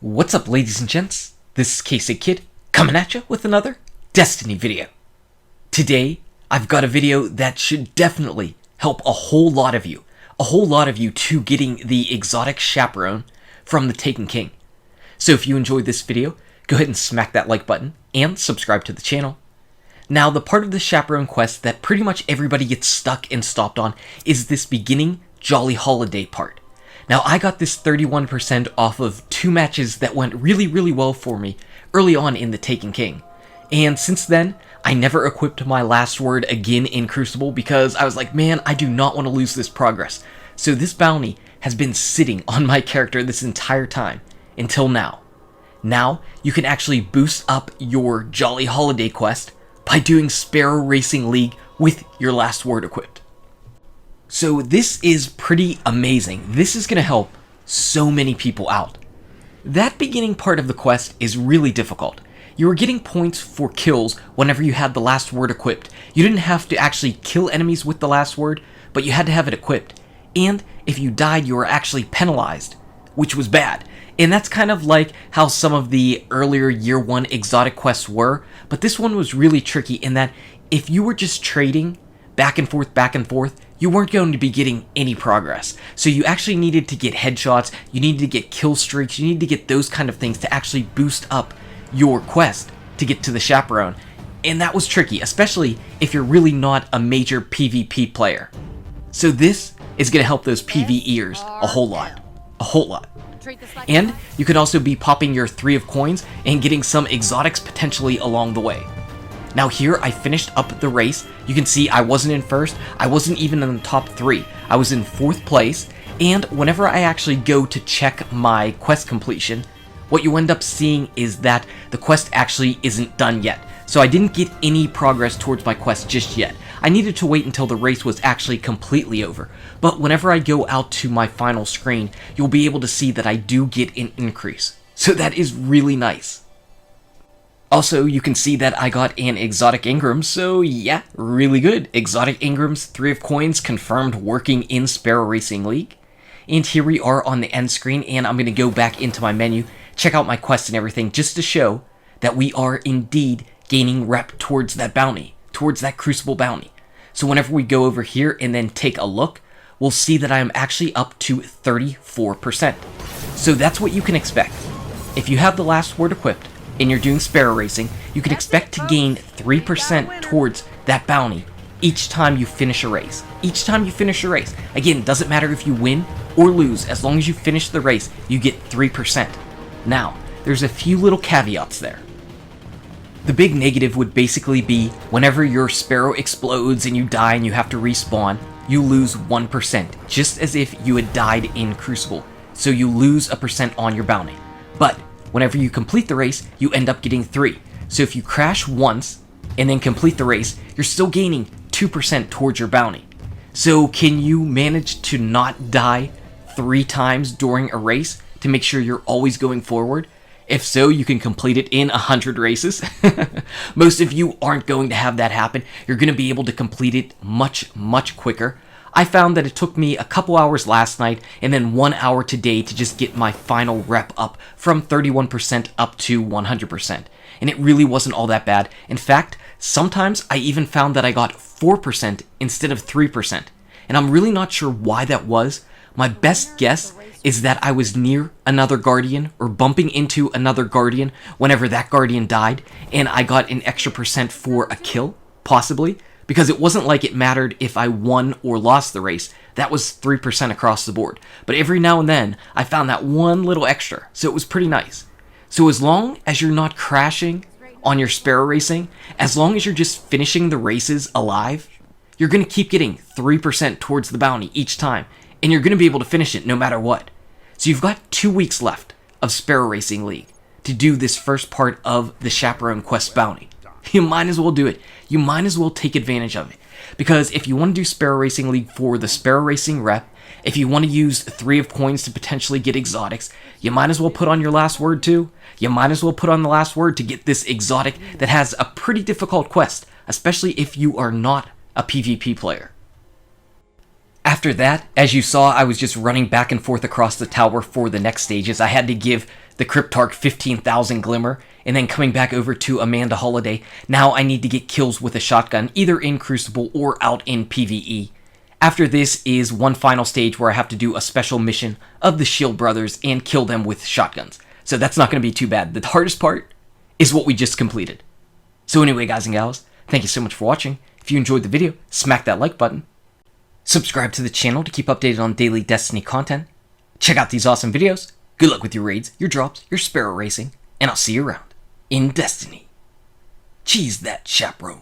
What's up, ladies and gents? This is KSigKid coming at you with another Destiny video. Today, I've got a video that should definitely help a whole lot of you to getting the exotic Chaperone from the Taken King. So if you enjoyed this video, go ahead and smack that like button and subscribe to the channel. Now, the part of the Chaperone Quest that pretty much everybody gets stuck and stopped on is this beginning Jolly Holiday part. Now, I got this 31% off of 2 matches that went really well for me early on in the Taken King. And since then, I never equipped my last word again in Crucible because I was like, man, I do not want to lose this progress. So this bounty has been sitting on my character this entire time until now. Now, you can actually boost up your Jolly Holiday quest by doing Sparrow Racing League with your last word equipped. So this is pretty amazing. This is going to help so many people out. That beginning part of the quest is really difficult. You were getting points for kills whenever you had the last word equipped. You didn't have to actually kill enemies with the last word, but you had to have it equipped. And if you died, you were actually penalized, which was bad. And that's kind of like how some of the earlier year 1 exotic quests were, but this one was really tricky in that if you were just trading back and forth, you weren't going to be getting any progress. So you actually needed to get headshots, you needed to get kill streaks, you needed to get those kind of things to actually boost up your quest to get to the Chaperone. And that was tricky, especially if you're really not a major PvP player. So this is going to help those PvEers a whole lot. And you could also be popping your 3 of coins and getting some exotics potentially along the way. Now here I finished up the race. You can see I wasn't in first, I wasn't even in the top 3. I was in 4th place, and whenever I actually go to check my quest completion, what you end up seeing is that the quest actually isn't done yet. So I didn't get any progress towards my quest just yet. I needed to wait until the race was actually completely over. But whenever I go out to my final screen, you'll be able to see that I do get an increase. So that is really nice. Also, you can see that I got an exotic Ingram, so yeah, really good. Exotic Ingrams, 3 of coins, confirmed working in Sparrow Racing League. And here we are on the end screen, and I'm going to go back into my menu, check out my quests and everything, just to show that we are indeed gaining rep towards that bounty, towards that Crucible bounty. So whenever we go over here and then take a look, we'll see that I am actually up to 34%. So that's what you can expect. If you have the last word equipped, and you're doing Sparrow Racing, you can expect to gain 3% towards that bounty each time you finish a race. Again, it doesn't matter if you win or lose, as long as you finish the race, you get 3%. Now, there's a few little caveats there. The big negative would basically be whenever your Sparrow explodes and you die and you have to respawn, you lose 1%, just as if you had died in Crucible. So you lose a percent on your bounty. But whenever you complete the race, you end up getting 3. So if you crash once and then complete the race, you're still gaining 2% towards your bounty. So can you manage to not die 3 times during a race to make sure you're always going forward? If so, you can complete it in 100 races. Most of you aren't going to have that happen. You're going to be able to complete it much quicker. I found that it took me a couple hours last night and then 1 hour today to just get my final rep up from 31% up to 100%. And it really wasn't all that bad. In fact, sometimes I even found that I got 4% instead of 3%. And I'm really not sure why that was. My best guess is that I was near another Guardian or bumping into another Guardian whenever that Guardian died, and I got an extra percent for a kill, possibly. Because it wasn't like it mattered if I won or lost the race. That was 3% across the board. But every now and then, I found that one little extra, so it was pretty nice. So as long as you're not crashing on your Sparrow Racing, as long as you're just finishing the races alive, you're going to keep getting 3% towards the bounty each time, and you're going to be able to finish it no matter what. So you've got 2 weeks left of Sparrow Racing League to do this first part of the Chaperone Quest bounty. You might as well do it. You might as well take advantage of it. Because if you want to do Sparrow Racing League for the Sparrow Racing rep, if you want to use 3 of coins to potentially get exotics, you might as well put on your last word too. You might as well put on the last word to get this exotic that has a pretty difficult quest, especially if you are not a PvP player. After that, as you saw, I was just running back and forth across the tower for the next stages. I had to give the Cryptarch 15,000 Glimmer, and then coming back over to Amanda Holliday. Now I need to get kills with a shotgun, either in Crucible or out in PvE. After this is one final stage where I have to do a special mission of the Shield Brothers and kill them with shotguns. So that's not going to be too bad. The hardest part is what we just completed. So anyway, guys and gals, thank you so much for watching. If you enjoyed the video, smack that like button. Subscribe to the channel to keep updated on daily Destiny content. Check out these awesome videos. Good luck with your raids, your drops, your Sparrow racing, and I'll see you around in Destiny. Cheese that, Chaperone.